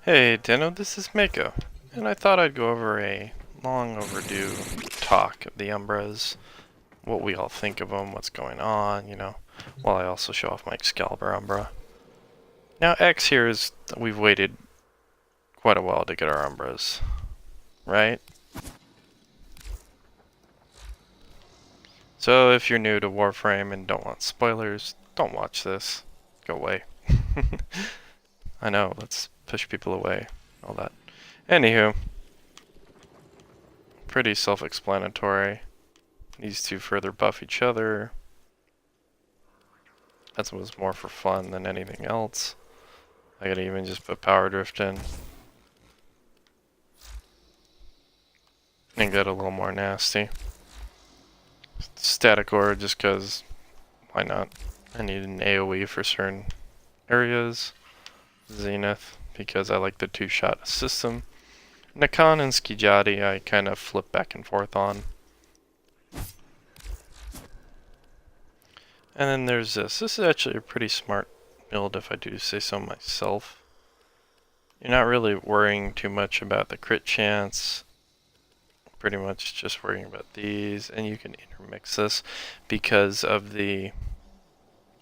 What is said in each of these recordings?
Hey Dino, this is Mako, and I thought I'd go over a long overdue talk of the Umbras, what we all think of them, what's going on, while I also show off my Excalibur Umbra. Now X here is, we've waited quite a while to get our Umbras, right? So if you're new to Warframe and don't want spoilers, don't watch this. Go away. I know, let's push people away, all that. Anywho, pretty self-explanatory. These two further buff each other. That was more for fun than anything else. I could even just put Power Drift in. And get a little more nasty. Static Aura just because, why not? I need an AoE for certain areas. Zenith, because I like the two-shot system. Nakan and Skijati I kind of flip back and forth on. And then there's this. This is actually a pretty smart build if I do say so myself. You're not really worrying too much about the crit chance. Pretty much just worrying about these. And you can intermix this because of the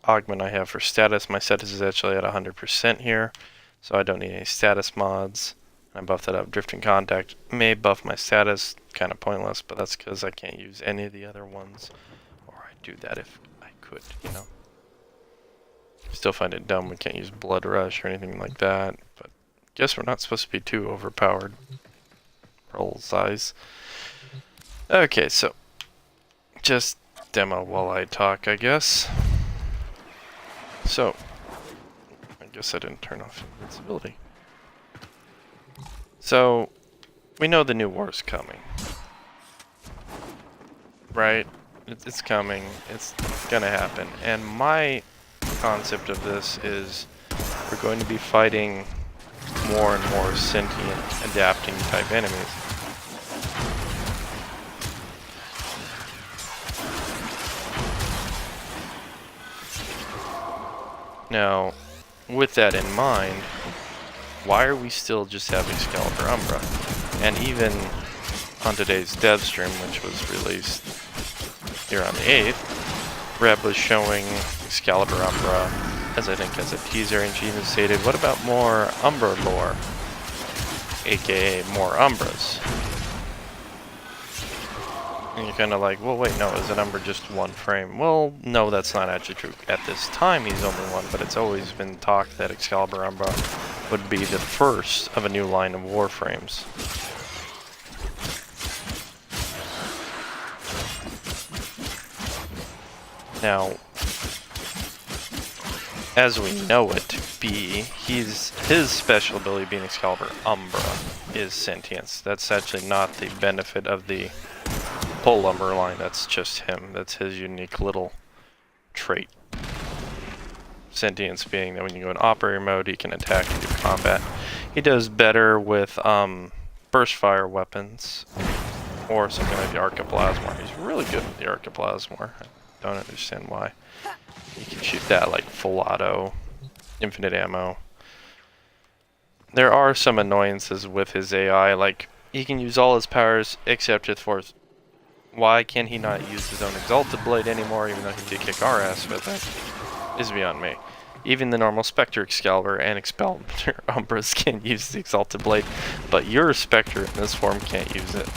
augment I have for status. My status is actually at 100% here. So I don't need any status mods. I buffed that up. Drifting Contact may buff my status. Kind of pointless, but that's because I can't use any of the other ones. Or I'd do that if could, Still find it dumb we can't use Blood Rush or anything like that, but guess we're not supposed to be too overpowered. Roll size. Okay, so just demo while I talk, I guess. So, I guess I didn't turn off invincibility. So, we know the new war is coming. Right? It's coming. It's gonna happen. And my concept of this is we're going to be fighting more and more sentient, adapting type enemies. Now, with that in mind, why are we still just having Excalibur Umbra? And even on today's dev stream, which was released here on the 8th, Reb was showing Excalibur Umbra as a teaser, and she even stated, what about more Umbra lore? AKA more Umbras. And you're kind of like, well wait, no, is an Umbra just one frame? Well, no, that's not actually true. At this time he's only one, but it's always been talked that Excalibur Umbra would be the first of a new line of Warframes. Now, as we know it to be, his special ability being Excalibur Umbra is sentience. That's actually not the benefit of the whole Umbra line, that's just him. That's his unique little trait. Sentience being that when you go in operator mode, he can attack and do combat. He does better with burst fire weapons or something like the Archiplasmor. He's really good with the Archiplasmor. Don't understand why. You can shoot that like full auto, infinite ammo. There are some annoyances with his AI, like he can use all his powers except his force. Why can he not use his own Exalted Blade anymore, even though he did kick our ass with it, is beyond me. Even the normal Spectre Excalibur and Excalibur Umbras can use the Exalted Blade, but your Spectre in this form can't use it.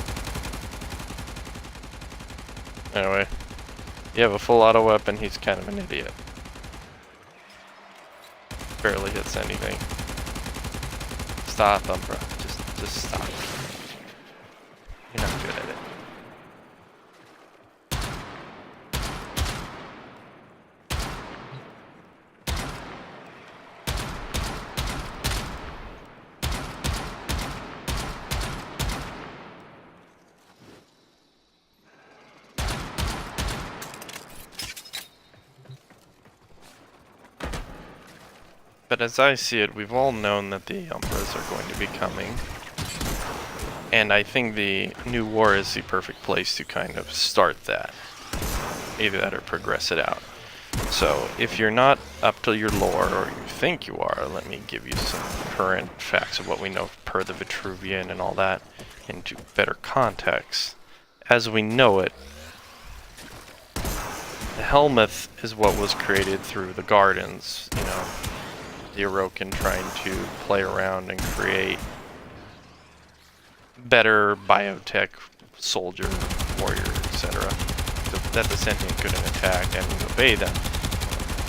Anyway. You have a full auto weapon, he's kind of an idiot. Barely hits anything. Stop, Umbra. Just stop. You're not good at it. But as I see it, we've all known that the Umbras are going to be coming. And I think the new war is the perfect place to kind of start that. Either that or progress it out. So if you're not up to your lore, or you think you are, let me give you some current facts of what we know per the Vitruvian and all that into better context. As we know it, the Helmuth is what was created through the Gardens, you know, the Orokin trying to play around and create better biotech soldier, warrior, etc. That the sentient couldn't attack and obey them.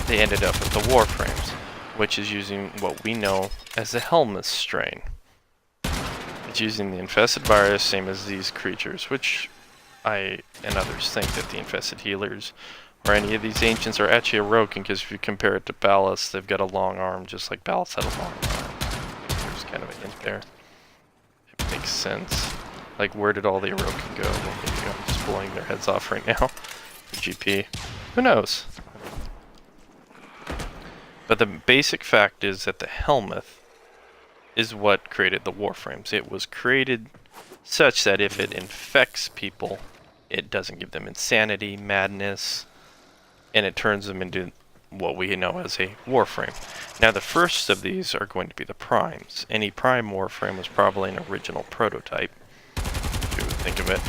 They ended up with the Warframes, which is using what we know as the Helmuth strain. It's using the infested virus, same as these creatures, which I and others think that the infested healers or any of these ancients are actually Orokin, because if you compare it to Ballas, they've got a long arm just like Ballas had a long arm. There's kind of a hint there. It makes sense. Like, where did all the Orokin go? Well, maybe I'm just blowing their heads off right now. The GP. Who knows? But the basic fact is that the Helmuth is what created the Warframes. It was created such that if it infects people, it doesn't give them insanity, madness, and it turns them into what we know as a Warframe. Now the first of these are going to be the Primes. Any Prime Warframe was probably an original prototype. If you would think of it,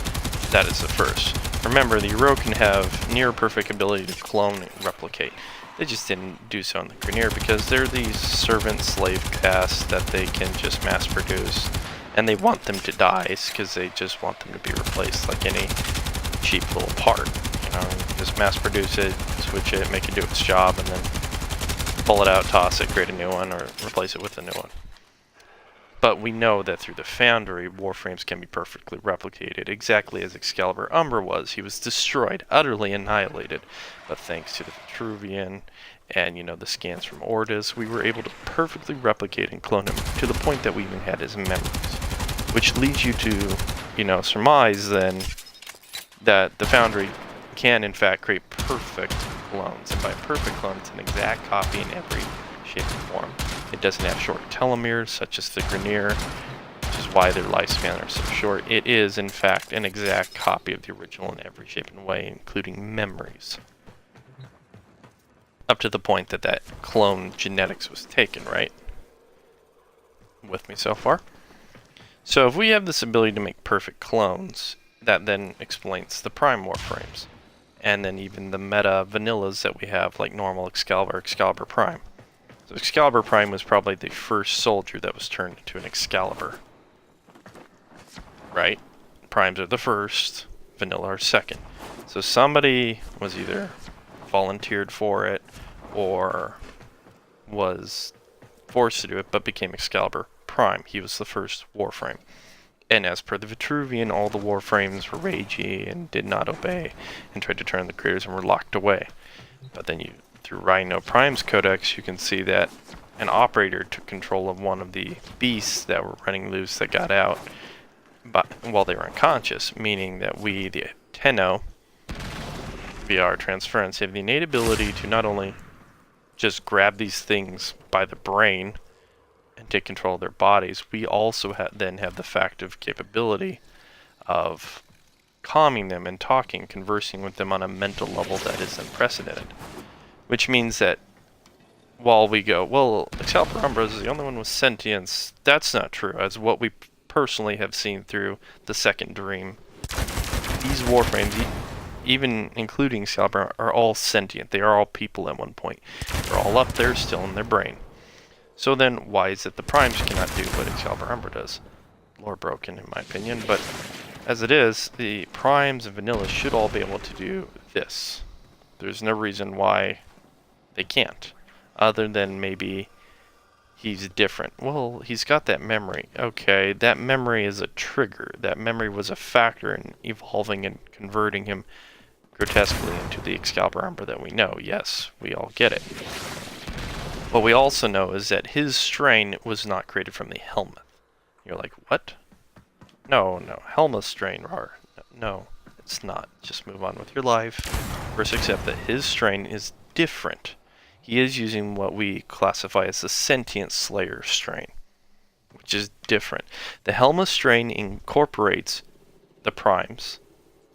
that is the first. Remember, the Orokin have near perfect ability to clone and replicate. They just didn't do so in the Grineer because they're these servant-slave castes that they can just mass produce, and they want them to die because they just want them to be replaced like any cheap little part. You know, just mass produce it, switch it, make it do its job, and then pull it out, toss it, create a new one, or replace it with a new one. But we know that through the Foundry, Warframes can be perfectly replicated, exactly as Excalibur Umbra was. He was destroyed, utterly annihilated. But thanks to the Vitruvian and, you know, the scans from Ordis, we were able to perfectly replicate and clone him to the point that we even had his memories. Which leads you to, you know, surmise then that the Foundry can in fact create perfect clones. And by perfect clone, it's an exact copy in every shape and form. It doesn't have short telomeres, such as the Grineer, which is why their lifespan are so short. It is, in fact, an exact copy of the original in every shape and way, including memories. Up to the point that that clone genetics was taken, right? With me so far? So if we have this ability to make perfect clones, that then explains the Prime Warframes. And then even the meta vanillas that we have, like normal Excalibur, Excalibur Prime. So Excalibur Prime was probably the first soldier that was turned into an Excalibur. Right? Primes are the first, vanilla are second. So somebody was either volunteered for it or was forced to do it but became Excalibur Prime. He was the first Warframe. And as per the Vitruvian, all the Warframes were ragey and did not obey and tried to turn the creators and were locked away. But then through Rhino Prime's codex, you can see that an operator took control of one of the beasts that were running loose that got out while they were unconscious, meaning that we, the Tenno, via our transference, have the innate ability to not only just grab these things by the brain and take control of their bodies, we also then have the factive capability of calming them and talking, conversing with them on a mental level that is unprecedented. Which means that while we go, well, Excalibur Umbra is the only one with sentience, that's not true, as what we personally have seen through the second dream. These Warframes, even including Excalibur, are all sentient. They are all people at one point. They're all up there still in their brain. So then, why is it the Primes cannot do what Excalibur Umbra does? Lore broken, in my opinion, but as it is, the Primes and Vanillas should all be able to do this. There's no reason why they can't, other than maybe he's different. Well, he's got that memory. Okay, that memory is a trigger. That memory was a factor in evolving and converting him grotesquely into the Excalibur Umbra that we know. Yes, we all get it. What we also know is that his strain was not created from the Helmuth. You're like, what? No, Helmuth strain, rar. No, it's not. Just move on with your life. First accept that his strain is different. He is using what we classify as the Sentient Slayer strain, which is different. The Helmuth strain incorporates the Primes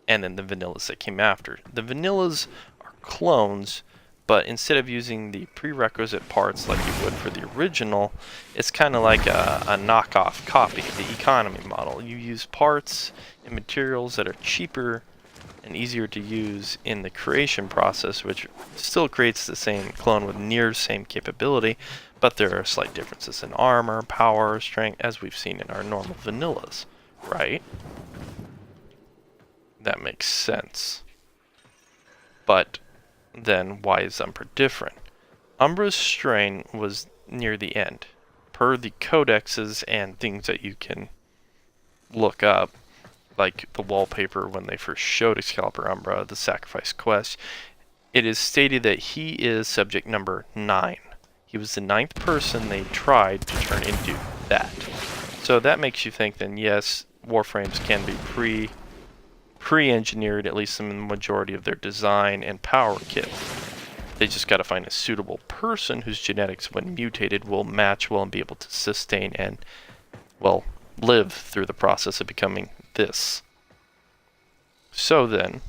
and then the Vanillas that came after. The Vanillas are clones, but instead of using the prerequisite parts like you would for the original, it's kind of like a knockoff copy, the economy model. You use parts and materials that are cheaper and easier to use in the creation process, which still creates the same clone with near same capability, but there are slight differences in armor, power, strength, as we've seen in our normal vanillas, right? That makes sense. But then why is Umbra different? Umbra's strain was near the end. Per the codexes and things that you can look up, like the wallpaper when they first showed Excalibur Umbra, the sacrifice quest, it is stated that he is subject number 9. He was the 9th person they tried to turn into that. So that makes you think then, yes, Warframes can be pre-engineered, at least in the majority of their design and power kit. They just got to find a suitable person whose genetics, when mutated, will match well and be able to sustain and, well, live through the process of becoming this. So then,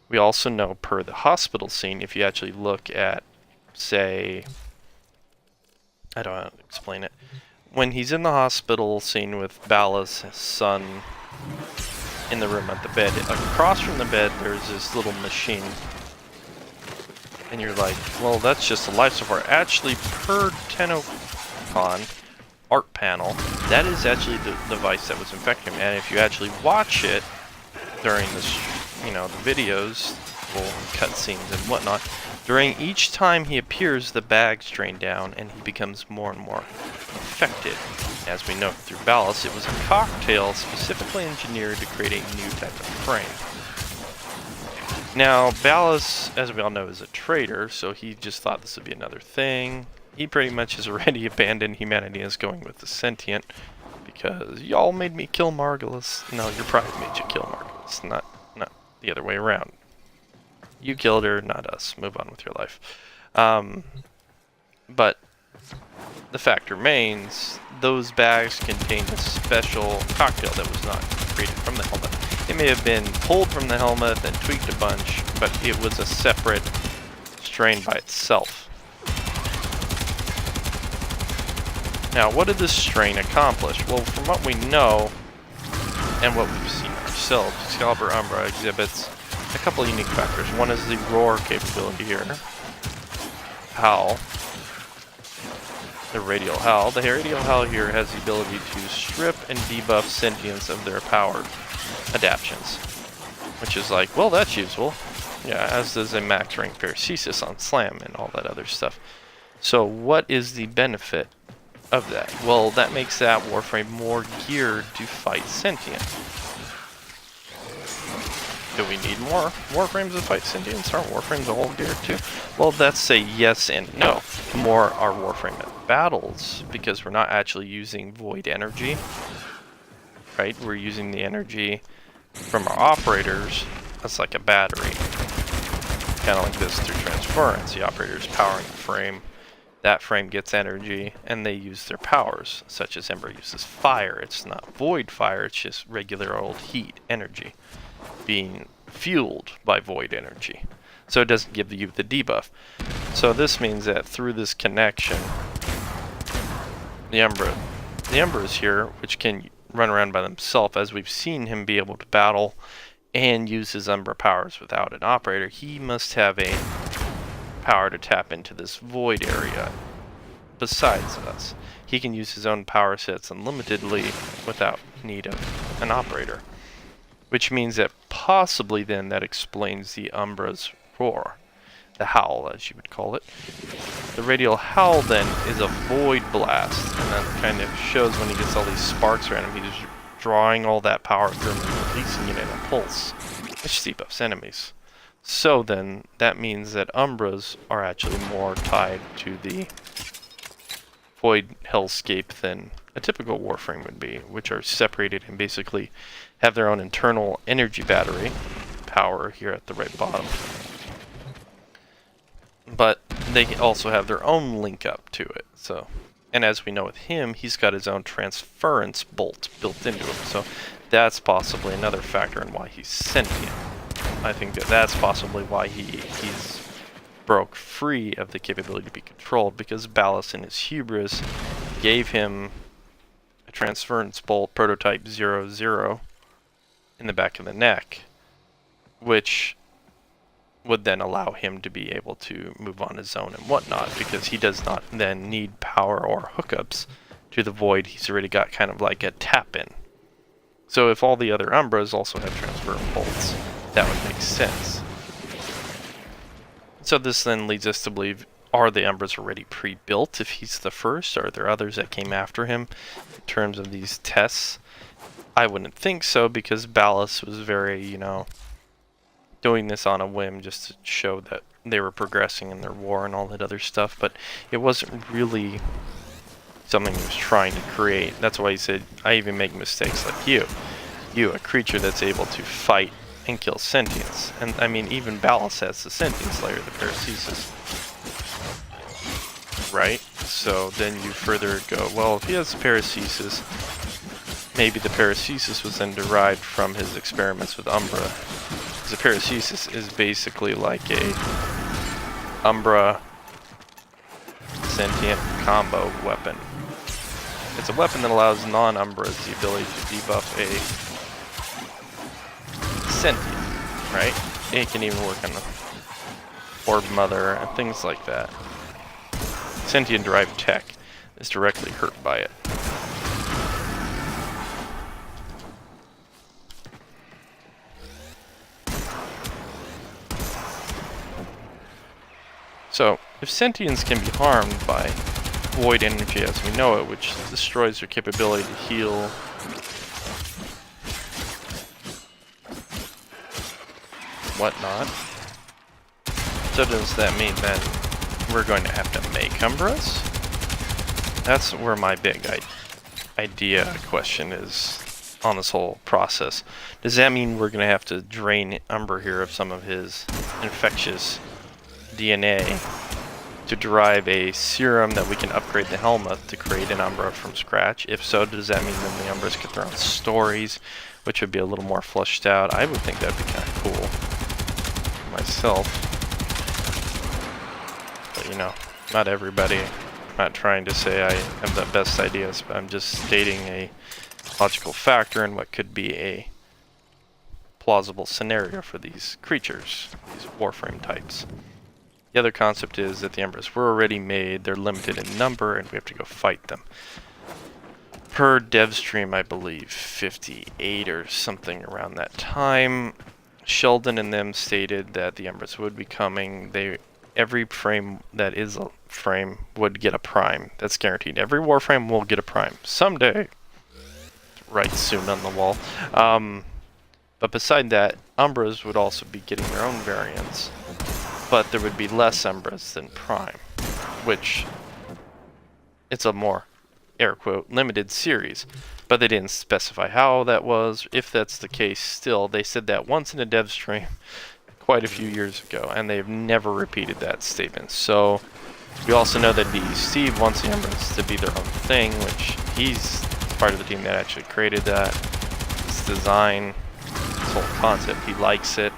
we also know per the hospital scene, if you actually look at, say, I don't know how to explain it. When he's in the hospital scene with Balla's son in the room at the bed, across from the bed there's this little machine. And you're like, well, that's just a life support. Actually, per Tenocon art panel, that is actually the device that was infecting him. And if you actually watch it during this, the videos, cutscenes and whatnot, during each time he appears, the bag's drained down and he becomes more and more infected. As we know through Ballas, it was a cocktail specifically engineered to create a new type of frame. Now, Ballas, as we all know, is a traitor, so he just thought this would be another thing. He pretty much has already abandoned humanity and is going with the sentient, because y'all made me kill Margulis. No, your pride made you kill Margulis, not the other way around. You killed her, not us. Move on with your life. But the fact remains, those bags contained a special cocktail that was not created from the helmet. It may have been pulled from the helmet and tweaked a bunch, but it was a separate strain by itself. Now, what did this strain accomplish? Well, from what we know, and what we've seen ourselves, Excalibur Umbra exhibits a couple of unique factors. One is the roar capability here. Howl. The radial howl. The radial howl here has the ability to strip and debuff sentients of their powered adaptions. Which is like, well, that's useful. Yeah, as does a max rank paracesis on Slam and all that other stuff. So what is the benefit of that? Well, that makes that Warframe more geared to fight sentient. Do we need more Warframes to fight sentients? Aren't Warframes all geared too? Well, that's a yes and no. More are Warframe at battles, because we're not actually using void energy. Right? We're using the energy from our operators as like a battery. Kind of like this through transference. The operator's powering the frame. That frame gets energy, and they use their powers, such as Ember uses fire. It's not void fire, it's just regular old heat energy being fueled by void energy. So it doesn't give you the debuff. So this means that through this connection, the Umbra is here, which can run around by themselves, as we've seen him be able to battle and use his Umbra powers without an operator. He must have a power to tap into this void area besides us. He can use his own power sets unlimitedly without need of an operator. Which means that possibly then that explains the Umbra's roar. The howl, as you would call it. The radial howl then is a void blast, and that kind of shows when he gets all these sparks around him, he's drawing all that power through him and releasing it in a pulse, which debuffs enemies. So then, that means that Umbras are actually more tied to the void hellscape than a typical Warframe would be, which are separated and basically have their own internal energy battery power here at the right bottom. But they also have their own link up to it. So, and as we know with him, he's got his own transference bolt built into him. So that's possibly another factor in why he's sentient. I think that that's possibly why he's broke free of the capability to be controlled because Ballas in his hubris gave him a transference bolt prototype 00 in the back of the neck, which would then allow him to be able to move on his own and whatnot, because he does not then need power or hookups to the void. He's already got kind of like a tap in. So if all the other Umbras also have transfer bolts, that would make sense. So this then leads us to believe, are the Umbras already pre-built if he's the first? Are there others that came after him in terms of these tests? I wouldn't think so, because Ballas was very, you know, doing this on a whim just to show that they were progressing in their war and all that other stuff, but it wasn't really something he was trying to create. That's why he said, I even make mistakes like you. You, a creature that's able to fight and kill sentience. And I mean, even Ballas has the sentience layer, the paracesis. Right? So then you further go, well, if he has the paracesis, maybe the paracesis was then derived from his experiments with Umbra. The paracesis is basically like a Umbra sentient combo weapon. It's a weapon that allows non-Umbras the ability to debuff a sentient, right? It can even work on the Orb Mother and things like that. Sentient derived tech is directly hurt by it. So, if sentients can be harmed by void energy as we know it, which destroys their capability to heal, whatnot, so does that mean then we're going to have to make Umbras? That's where my big idea question is on this whole process. Does that mean we're going to have to drain Umbra here of some of his infectious DNA to derive a serum that we can upgrade the helmet to create an Umbra from scratch? If so, does that mean then the Umbras get their own stories, which would be a little more fleshed out? I would think that'd be kind of cool myself. But you know, not everybody. I'm not trying to say I have the best ideas, but I'm just stating a logical factor in what could be a plausible scenario for these creatures, these Warframe types. The other concept is that the Umbras were already made, they're limited in number, and we have to go fight them. Per dev stream, I believe, 58 or something around that time, Sheldon and them stated that the Umbras would be coming. Every frame that is a frame would get a prime. That's guaranteed. Every Warframe will get a prime. Someday. Right soon on the wall. But beside that, Umbras would also be getting their own variants. But there would be less Umbras than Prime, which it's a more, air quote, limited series. But they didn't specify how that was. If that's the case still, they said that once in a dev stream quite a few years ago, and they've never repeated that statement. So we also know that Steve wants the Umbras to be their own thing, which he's part of the team that actually created that. His design, his whole concept, he likes it.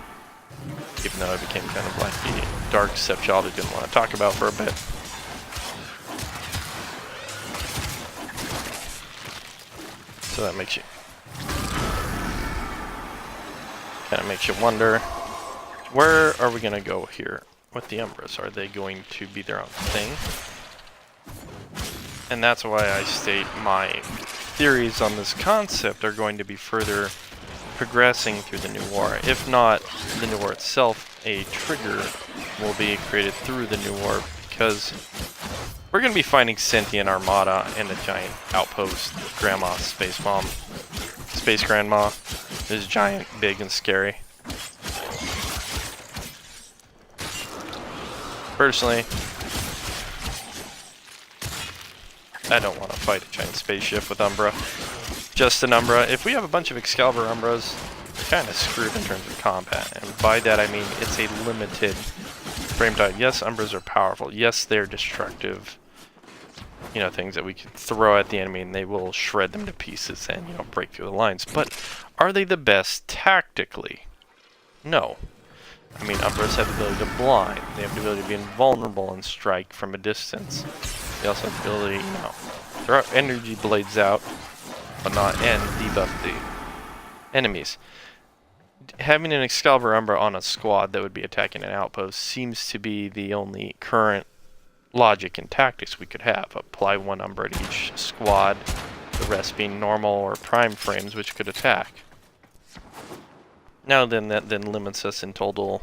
Even though it became kind of like the dark stepchild he didn't want to talk about for a bit. So that makes you kind of makes you wonder, where are we going to go here with the Umbras? Are they going to be their own thing? And that's why I state my theories on this concept are going to be further progressing through the new war. If not the new war itself, a trigger will be created through the new war, because we're going to be finding sentient armada and a giant outpost, Grandma Space Mom, Space Grandma, is giant, big, and scary. Personally, I don't want to fight a giant spaceship with Umbra. Just an Umbra. If we have a bunch of Excalibur Umbras, we're kind of screwed in terms of combat. And by that I mean it's a limited frame type. Yes, Umbras are powerful. Yes, they're destructive. You know, things that we can throw at the enemy and they will shred them to pieces and, you know, break through the lines. But are they the best tactically? No. I mean, Umbras have the ability to blind. They have the ability to be invulnerable and strike from a distance. They also have the ability, you know, throw energy blades out, but not and debuff the enemies. Having an Excalibur Umbra on a squad that would be attacking an outpost seems to be the only current logic and tactics we could have. Apply one Umbra to each squad, the rest being normal or prime frames which could attack. Now then, that then limits us in total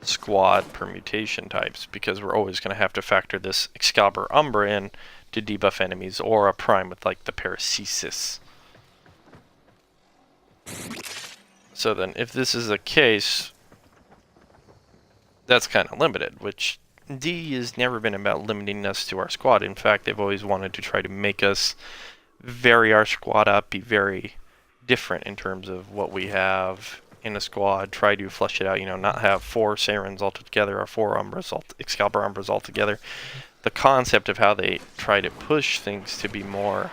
squad permutation types, because we're always going to have to factor this Excalibur Umbra in to debuff enemies, or a prime with like the Paracesis. So then, if this is the case, that's kind of limited, which D has never been about limiting us to our squad. In fact, they've always wanted to try to make us vary our squad up, be very different in terms of what we have in a squad, try to flesh it out, you know, not have 4 Sarens all together or 4 Umbras, Excalibur Umbras all together. The concept of how they try to push things to be more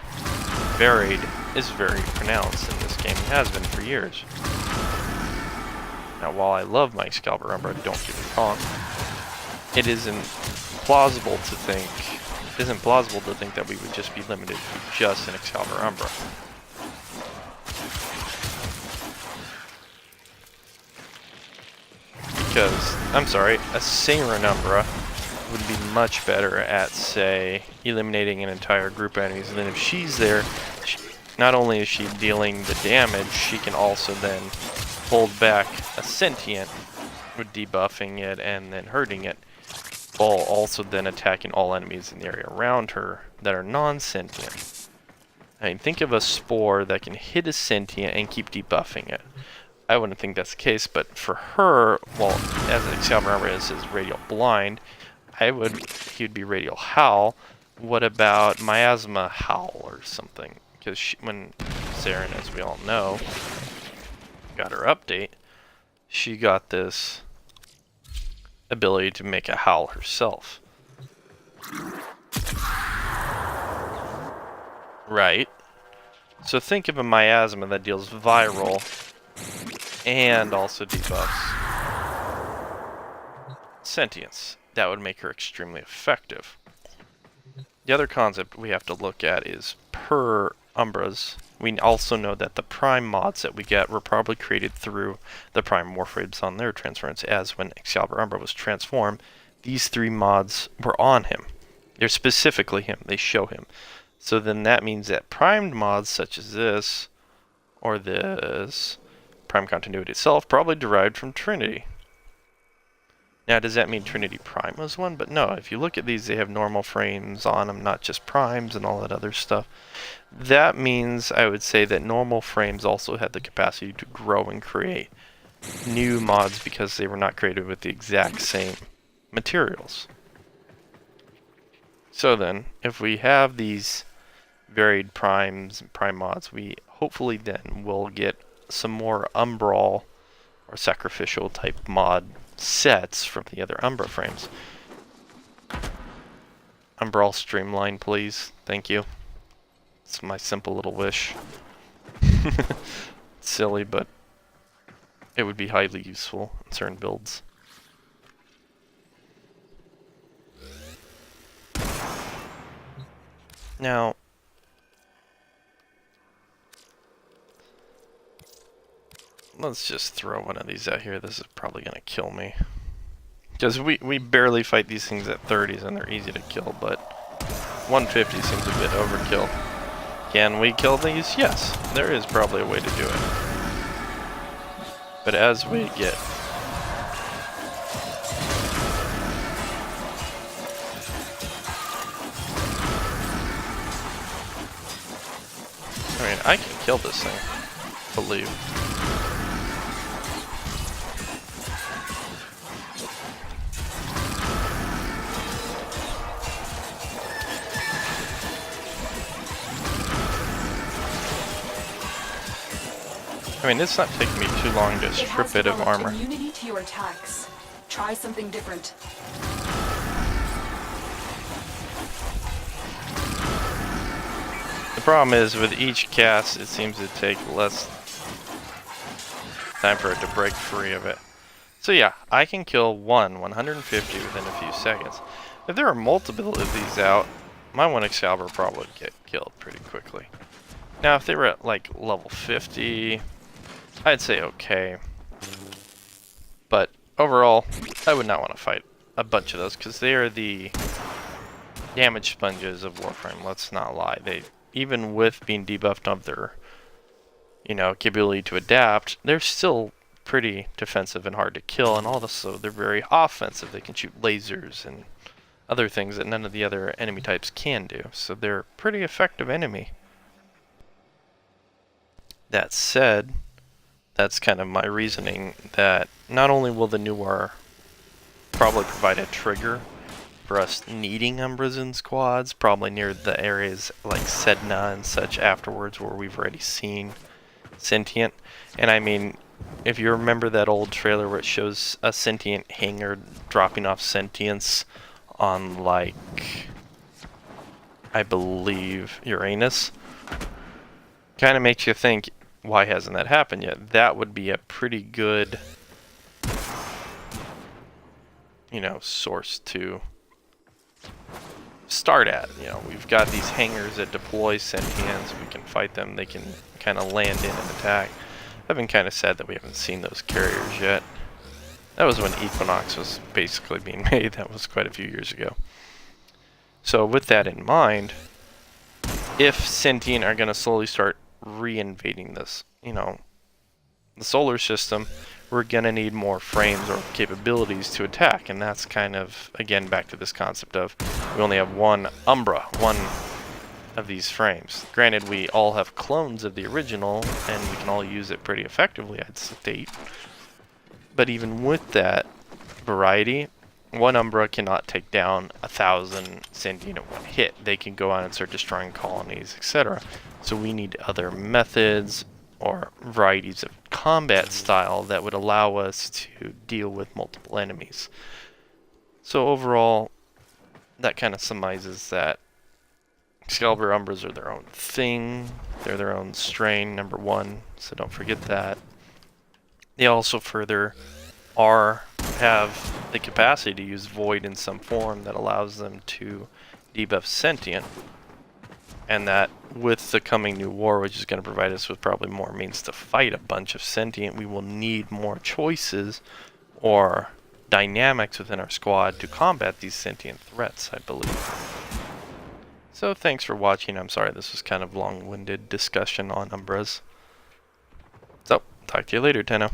varied is very pronounced in this game, and has been for years. Now, while I love my Excalibur Umbra, don't get me wrong, it isn't plausible to think that we would just be limited to just an Excalibur Umbra. Because, I'm sorry, a Saren Umbra would be much better at, say, eliminating an entire group of enemies. And then if she's there, not only is she dealing the damage, she can also then hold back a sentient with debuffing it and then hurting it, while also then attacking all enemies in the area around her that are non-sentient. I mean, think of a spore that can hit a sentient and keep debuffing it. I wouldn't think that's the case, but for her, well, as an Excalibur Umbra is Radial Blind, he would be Radial Howl. What about Miasma Howl or something? Because when Saren, as we all know, got her update, she got this ability to make a howl herself. Right. So think of a Miasma that deals viral and also debuffs sentience. That would make her extremely effective. The other concept we have to look at is per Umbras. We also know that the Prime mods that we get were probably created through the Prime Warframes on their transference, as when Excalibur Umbra was transformed, these 3 mods were on him. They're specifically him. They show him. So then that means that primed mods such as this, or this, Prime Continuity itself, probably derived from Trinity. Now, does that mean Trinity Prime was one? But no, if you look at these, they have normal frames on them, not just primes and all that other stuff. That means I would say that normal frames also had the capacity to grow and create new mods because they were not created with the exact same materials. So then, if we have these varied primes and prime mods, we hopefully then will get some more Umbral or sacrificial type mod sets from the other Umbra frames. Umbral Streamline, please. Thank you. It's my simple little wish. Silly, but it would be highly useful in certain builds. Now, let's just throw one of these out here. This is probably going to kill me. Because we barely fight these things at 30s and they're easy to kill, but 150 seems a bit overkill. Can we kill these? Yes, there is probably a way to do it. But as we get... I mean, I can kill this thing, I believe. I mean, it's not taking me too long to strip it of armor. Immunity to your attacks. Try something different. The problem is, with each cast, it seems to take less time for it to break free of it. So yeah, I can kill 150 within a few seconds. If there are multiple of these out, my one Excalibur probably would get killed pretty quickly. Now if they were at like level 50, I'd say okay. But overall, I would not want to fight a bunch of those because they are the damage sponges of Warframe, let's not lie. They, even with being debuffed of their, capability to adapt, they're still pretty defensive and hard to kill, and also they're very offensive. They can shoot lasers and other things that none of the other enemy types can do, so they're a pretty effective enemy. That said, that's kind of my reasoning that not only will the new war probably provide a trigger for us needing Umbras in squads, probably near the areas like Sedna and such afterwards where we've already seen sentient. And I mean, if you remember that old trailer where it shows a sentient hangar dropping off sentience on, like, I believe Uranus, kind of makes you think, why hasn't that happened yet? That would be a pretty good, source to start at. We've got these hangars that deploy sentients. We can fight them. They can kind of land in and attack. I've been kind of sad that we haven't seen those carriers yet. That was when Equinox was basically being made. That was quite a few years ago. So with that in mind, if sentient are going to slowly start reinvading this, the solar system, we're going to need more frames or capabilities to attack. And that's kind of, again, back to this concept of we only have one Umbra, one of these frames. Granted, we all have clones of the original, and we can all use it pretty effectively, I'd state. But even with that variety, one Umbra cannot take down 1,000 sentient in one hit. They can go out and start destroying colonies, etc. So we need other methods or varieties of combat style that would allow us to deal with multiple enemies. So overall, that kind of surmises that Excalibur Umbras are their own thing. They're their own strain, number one, so don't forget that. They also further have the capacity to use Void in some form that allows them to debuff sentient. And that with the coming new war, which is going to provide us with probably more means to fight a bunch of sentient, we will need more choices or dynamics within our squad to combat these sentient threats, I believe. So thanks for watching. I'm sorry this was kind of long-winded discussion on Umbras. So, talk to you later, Tenno.